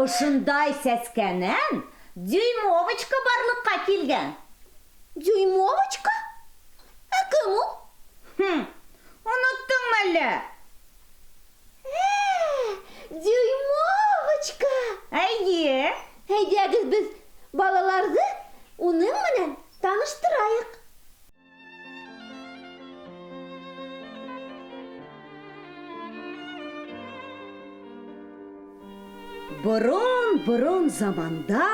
Ошындай сәскәнән Дюймовочка барлыкка килгән. Дюймовочка? Кем ул? Оноттыңмы әллә? Дюймовочка! Әйе. Әйдәгез без балаларҙы уның менән таныштырайыҡ. Борон заманда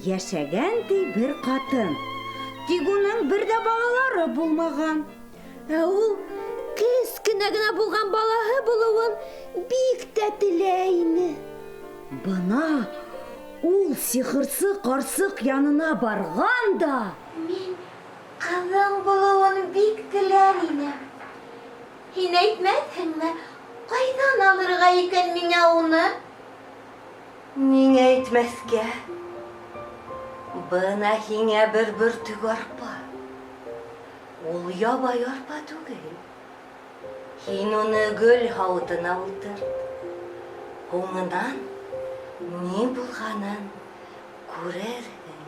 яшәгән ди бер ҡатын. Тик уның бер дә балалары булмаған. Ул кескенә генә булған балаһы булыуын бик тә теләй ине. Бына ул сихырсы ҡарсыҡ янына барған да: Мин ҡыҙым булыуын бик теләр инем. Һин әйтмәҫһеңме, ҡайҙан алырға икән миңә уны? Ниңә әйтмәҫкә? Бына һиңә бер бөртөк арпа. Ул ябай арпа түгел. Һин уны гөл һауытына ултырт. Һуңынан ни булғанын күрерһең.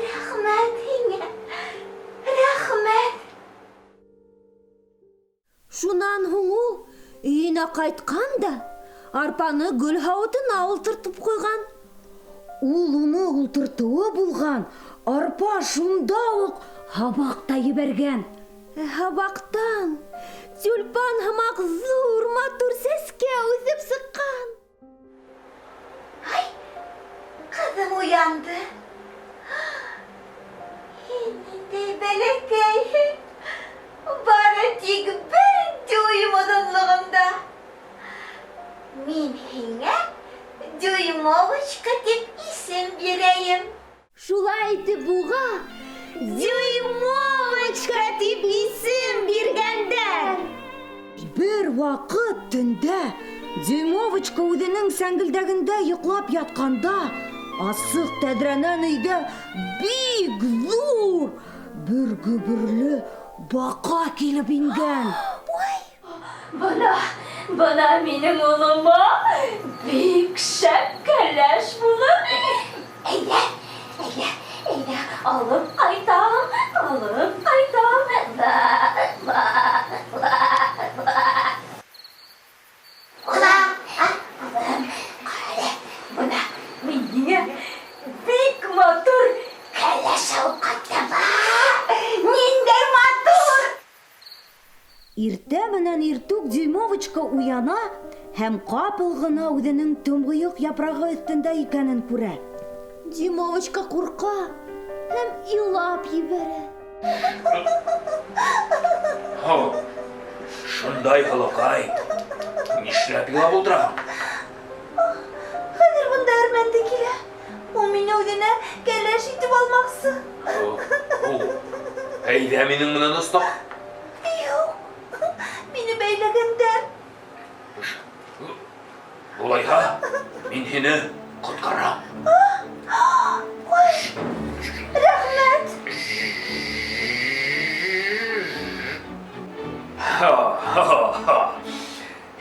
Рәхмәт һиңә, рәхмәт. Шунан һуң ул өйөнә ҡайтҡан да арпаны гөл һауытына ултыртып ҡуйған. Ул уны ултыртыуы булған, арпа шунда уҡ һабаҡта ебәргән. Һабаҡтан тюльпан һымаҡ ҙур матур сәскә үҫеп сыҡҡан. Ай, ҡыҙым уянды. Һин ниндәй бәләкәйһең. Бары тик бер дюйм оҙонлоғонда. Мин һиңә Дюймовочка тип исем бирәйем. Шулай итеп уға Дюймовочка тип исем биргәндәр. Бер ваҡыт төндә Дюймовочка үҙенең сәңгелдәгендә йоҡлап ятҡанда, асыҡ тәҙрәнән өйгә бик ҙур бер гөбөрлө баҡа килеп ингән. Бына минең улыма бик шәп кәләш булыр. Әйҙә, алып ҡайтам. Бына мин һиңә бик матур кәләш алып ҡайттым. Ниндәй матур! Иртә менән иртүк Дюймовочка уяна һәм ҡапыл ғына үҙенең томғойоҡ япрағы өҫтөндә икәнен күрә. Дюймовочка ҡурҡа һәм илап ебәрә. Шундай һылыуҡай. Нишләп илап ултыраһың? Хәҙер бында әрмәнде килә. Ул мине үҙенә кәләш итеп алмаҡсы. Әйҙә минең менән остаҡ. Юҡ, мине бәйләгәндәр. Улайһа, мин һине ҡотҡарам. Рәхмәт.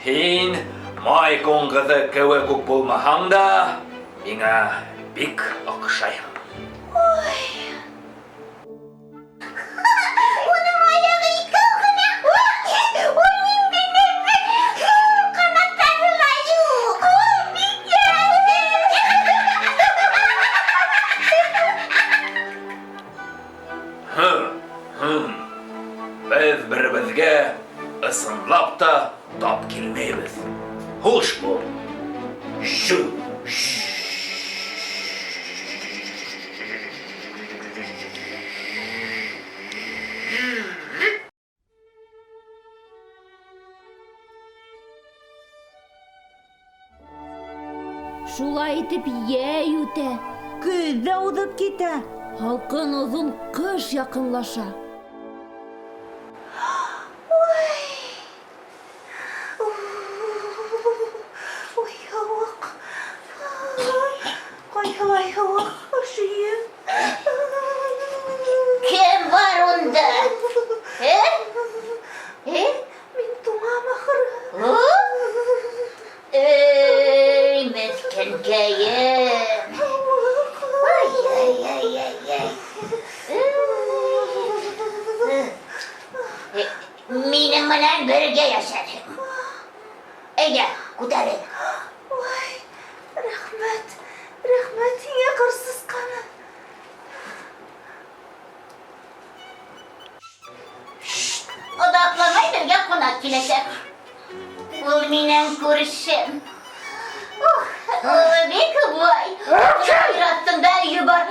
Һин май ҡуңғыҙы кеүек үк булмаһаң да, миңә бик оҡшайһың. Уның аяғы икәү генә. Ул ниндәй нәфис. Ҡанаттары ла юҡ. Бик Беҙ беребеҙгә ысынлап та тап килмәйбеҙ. Хуш бул. Шулай итеп йәй үтә. Көҙ ҙә уҙып китә. Һалҡын оҙон ҡыш яҡынлаша. Ой, һыуыҡ. Ҡайһылай һыуыҡ ошойом. Кем бар унда? Мин туңам ахыры. birge yaşarım. Ege, kutarın. Vay, rahmet. Rahmet yine kırsız kanı. Odaklanmayı birge konak kilesek. Ul minen kurşun. Bir kıvay. Yarattım da yubar.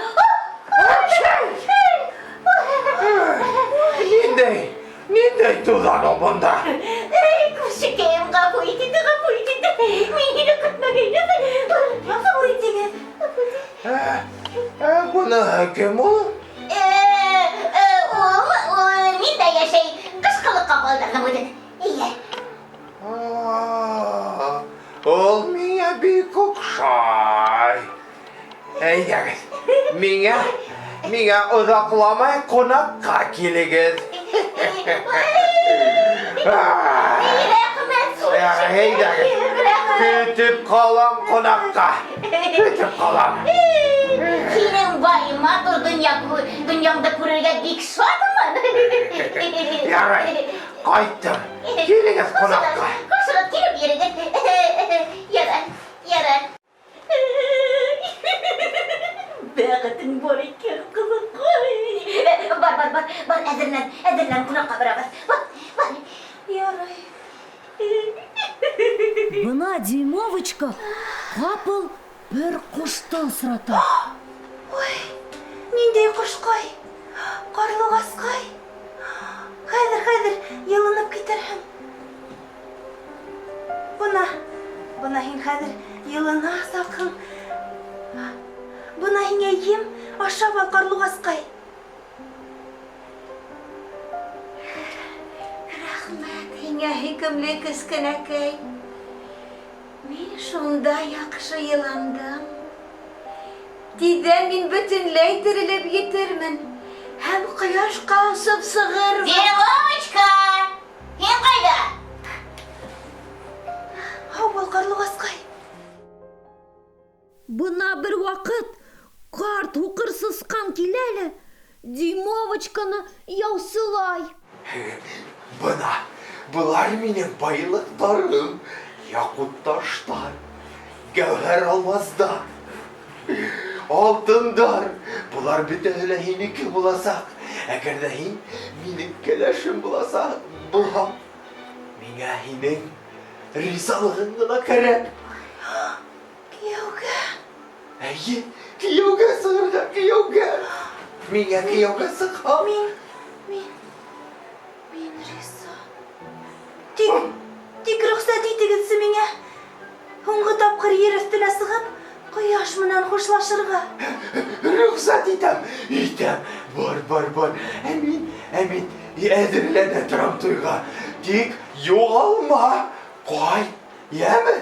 Ninde tuzak o bunda? Kuşukayım kapı itidi. Mini kutma geydi. Kapı itidi. Bunu kim o? Min de yaşay. Kışkılık kapaldığını budun. İyi. Olmaya bir kokşay. Ey Minga uzaklamaya konak kakiligiz. Ya heyder. Kütüp kalam konakta. Kütüp kalam. Senin vay matur dünyamda kururga dik suatımın. Yaray. Kayttım. Geligiz konakta. Koşulat girip yeridir. Yarar. Beğetin borikir kızım koy. Bar edirlen konakka beraber. Bar. Yaray. Buna Димовочка қапыл бір құштан сұрата. Ой, ниндей құшқай, қарлығасқай. Хәйдір, йылынып кетерһең. Бына һин хәзер йылына сакын. Бына һиңә ем ашап ал, қарлығасқай. Рәхмәт һиңә һөкемле кескенәкәй. Мин шунда яҡшы йыландым. Тиҙҙән мин бөтөнләй терелеп етермен һәм ҡояшҡа осоп сығырмын. Девочка! Һин ҡайҙа? Һау бул, қарлығасқай. Бына бер ваҡыт ҡарт һуҡыр сысҡан килә лә Димовочканы яусылай. Bunlar benim bayılıklarım. Yakut taşlar, gevher almazlar, altınlar. Bunlar bir de öyle hiniki bulasak. Eğer de hin minik keleşim bulasak, bulham. Mine hinin rizalığına kerem. Kiyovga. Ey, kiyovga sığırga, kiyovga. Mine kiyovga sıkha. Min risa. Тик рөхсәт итегеҙсе миңә. Һуңғы тапҡыр ер өҫтөнә сығып, ҡояш менән хушлашырға. Рөхсәт итәм. Бар. Әмин, әҙерләнә торам туйға. Тик юғалма. Ҡай, йәме?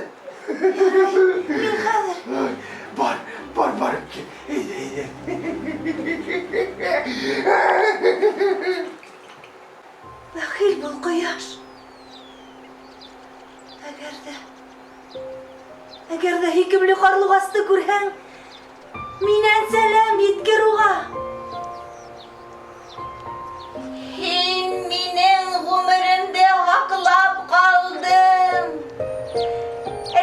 Мин хәҙер. Бар. Әйҙә. Бәхил бул ҡояш. Әгәр ҙә һөкөмлө ҡарлуғасты күрһәң, минән сәләм еткер уға. Һин минең ғүмеремде һаҡлап ҡалдың.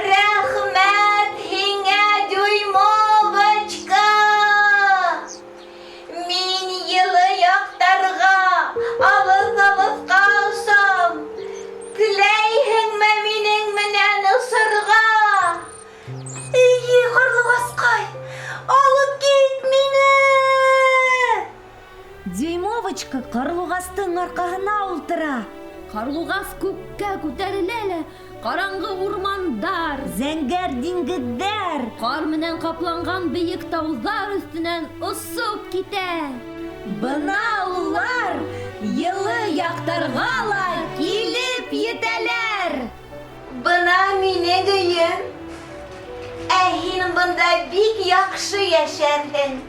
Рәхмәт һиңә, Дюймовочка. Мин йылы яҡтарға, алыҫ-алыҫҡа осам. Теләйһеңме минең менән осорға? Эйе, ҡарлуғасҡай, алып кит мине! Димовочка ҡарлуғастың арҡаһына ултыра. Ҡарлуғас күккә күтәрелә лә, ҡараңғы урмандар, Зәңгәр диңгеҙҙәр. ҡар менән ҡапланған бейек тауҙар өҫтөнән осоп китә. Бына улар йылы яҡтарға ла килеп етәләр. Бына минең өйөм. Ә һин бында бик яҡшы йәшәрһең.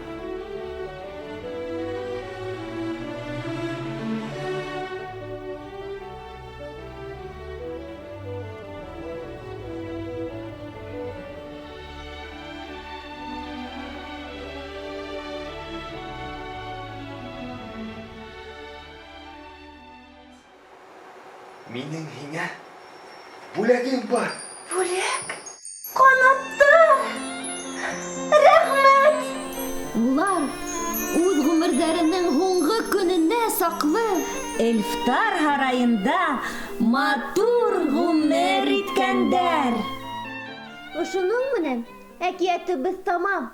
Минең һиңә бүләгем бар. Бүләк. Канатты. Рәхмәт. Улар үз гомерләренең һуңгы көненә саклы Эльфтар һарайында матур ғүмер иткәндәр. Ошоның менән әкиятебез тамам.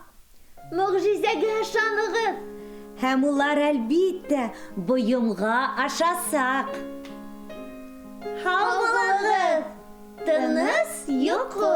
Мөғжизәгә ышаныгыз. Һәм улар әлбиттә бойомға ашасак. Һаулыгыз. Тыныс йоҡо.